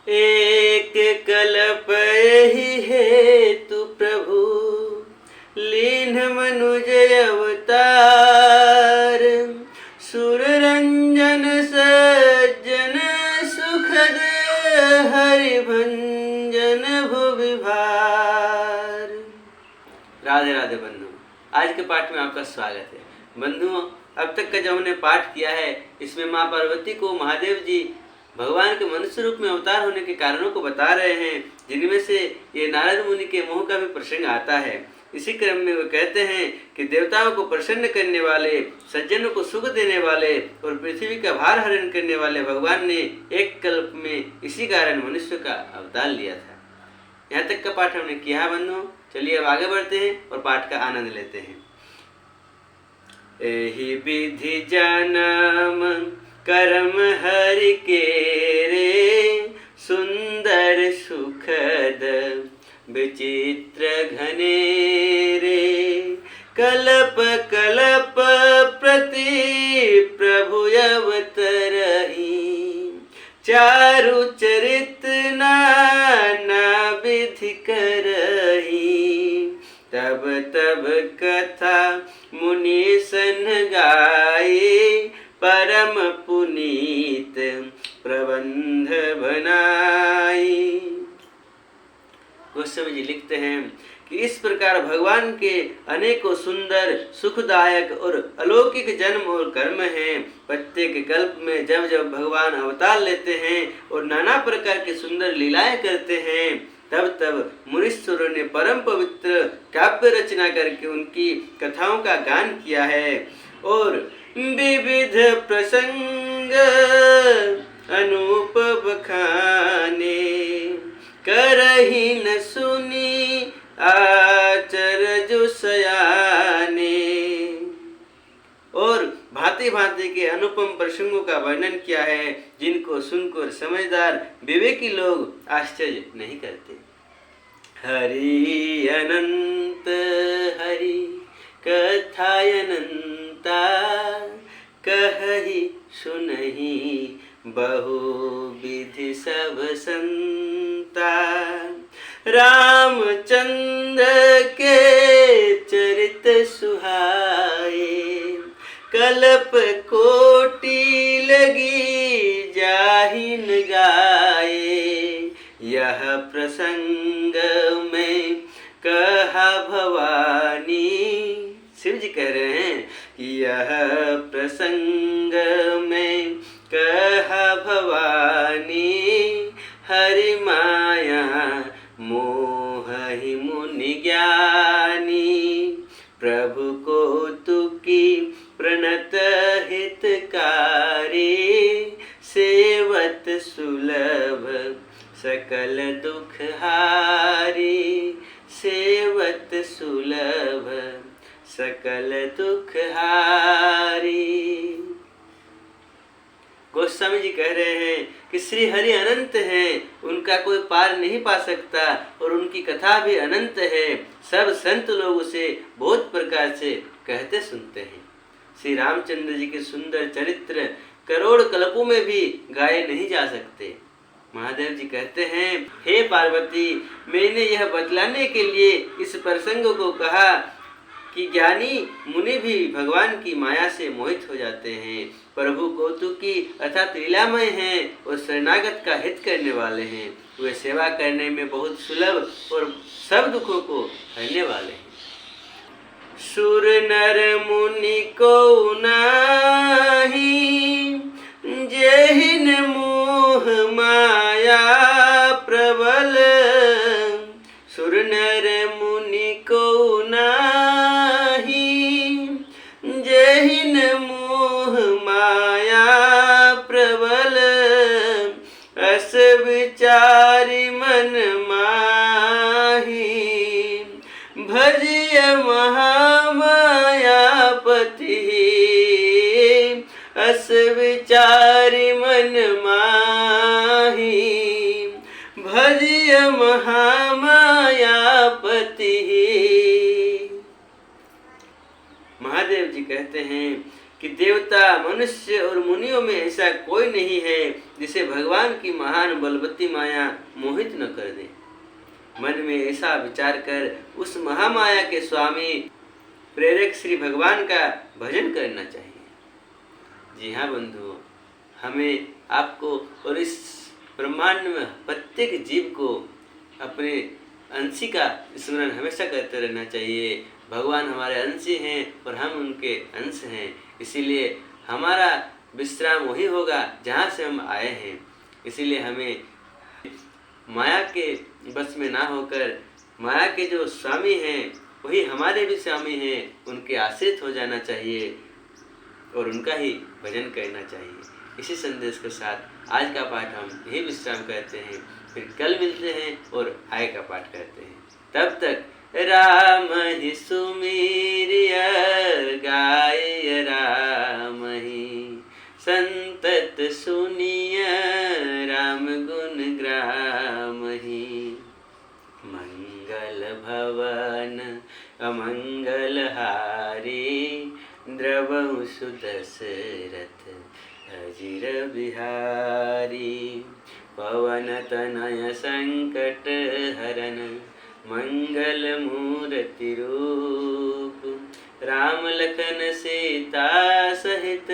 एक कल्प यही है तू प्रभु, लीन मनुज अवतार। सुर रंजन सज्जन सुखद, हरि भंजन भुवि भार। राधे राधे बंधु, आज के पाठ में आपका स्वागत है। बंधुओं, अब तक का जो हमने पाठ किया है, इसमें माँ पार्वती को महादेव जी भगवान के मनुष्य रूप में अवतार होने के कारणों को बता रहे हैं, जिनमें से ये नारद मुनि के मोह का भी प्रसंग आता है। इसी क्रम में वे कहते हैं कि देवताओं को प्रसन्न करने वाले, सज्जनों को सुख देने वाले और पृथ्वी का भार हरण करने वाले भगवान ने एक कल्प में इसी कारण मनुष्य का अवतार लिया था। यहाँ तक का पाठ हमने किया है बंधुओं। चलिए अब आगे बढ़ते हैं और पाठ का आनंद लेते हैं। एहि विधि जन्म कर्म हरि के रे, सुंदर सुखद विचित्र घने रे। कल्प कल्प प्रति प्रभु अवतरहि, चारु चरित नाना विधि करहि। तब तब कथा मुनि सन गाये, परम पुनीत प्रबंध बनाई। गोस्वामी जी लिखते हैं कि इस प्रकार भगवान के अनेकों सुंदर, सुखदायक और अलौकिक जन्म और कर्म हैं। प्रत्येक कल्प में जब जब भगवान अवतार लेते हैं और नाना प्रकार की सुंदर लीलाएं करते हैं, तब तब मुनीश्वरों ने परम पवित्र काव्य रचना करके उनकी कथाओं का गान किया है और विविध प्रसंग अनूप बखाने। करहि न सुनी आचरजु सयाने। और भांति भांति के अनुपम प्रसंगों का वर्णन किया है, जिनको सुनकर समझदार विवेकी लोग आश्चर्य नहीं करते। हरि अनंत हरि कथायनंता, कहहि सुनहि बहु विधि सब संता। रामचंद्र के चरित सुहाए, कल्प कोटि लगी जाहिन गाए। यह प्रसंग में कहा भवानी, शिव जी कह रहे हैं कि यह प्रसंग में कहा भवानी। हरि माया मोह ही मुनि ज्ञानी, प्रभु को तुकी प्रणत हितकारी। सेवत सुलभ सकल दुख हारी, सेवत सुलभ सकल दुख हारी। गोस्वामी जी कह रहे हैं कि श्री हरि अनंत हैं, उनका कोई पार नहीं पा सकता और उनकी कथा भी अनंत है। सब संत लोग उसे बहुत प्रकार से कहते सुनते हैं। श्री रामचंद्र जी के सुंदर चरित्र करोड़ कल्पों में भी गाए नहीं जा सकते। महादेव जी कहते हैं, हे पार्वती, मैंने यह बतलाने के लिए इस प्रसंग को कहा कि ज्ञानी मुनि भी भगवान की माया से मोहित हो जाते हैं। प्रभु कौतुकी अर्थात लीलामय हैं और शरणागत का हित करने वाले हैं। वे सेवा करने में बहुत सुलभ और सब दुखों को हरने वाले हैं। सुर नर मुनि को नाही, जेहिन मोह माया प्रबल। सुर नर मुनि को नाही, जेहिन मोह माया प्रबल। अस विचारी मन माही, भजिय महामायापति। अस विचारी मन माही, भजिय महामायापति। महादेव जी कहते हैं कि देवता, मनुष्य और मुनियों में ऐसा कोई नहीं है जिसे भगवान की महान बलवती माया मोहित न कर दे। मन में ऐसा विचार कर उस महामाया के स्वामी प्रेरक श्री भगवान का भजन करना चाहिए। जी हाँ बंधुओं, हमें, आपको और इस ब्रह्मांड में प्रत्येक जीव को अपने अंशी का स्मरण हमेशा करते रहना चाहिए। भगवान हमारे अंशी हैं और हम उनके अंश हैं, इसीलिए हमारा विश्राम वही होगा जहाँ से हम आए हैं। इसीलिए हमें माया के बस में ना होकर माया के जो स्वामी हैं वही हमारे भी स्वामी हैं, उनके आश्रित हो जाना चाहिए और उनका ही भजन करना चाहिए। इसी संदेश के साथ आज का पाठ हम यही विश्राम करते हैं, फिर कल मिलते हैं और आय का पाठ करते हैं। तब तक राम ही सुमिरिय गाय राम ही, संतत सुनिय राम गुण ग्राम ही। मंगल भवन अमंगल हारी, द्रवहु सुदशरथ अजिर बिहारी। पवन तनय संकट हरन, मंगल मूर्ति रूप। राम लखन सीता सहित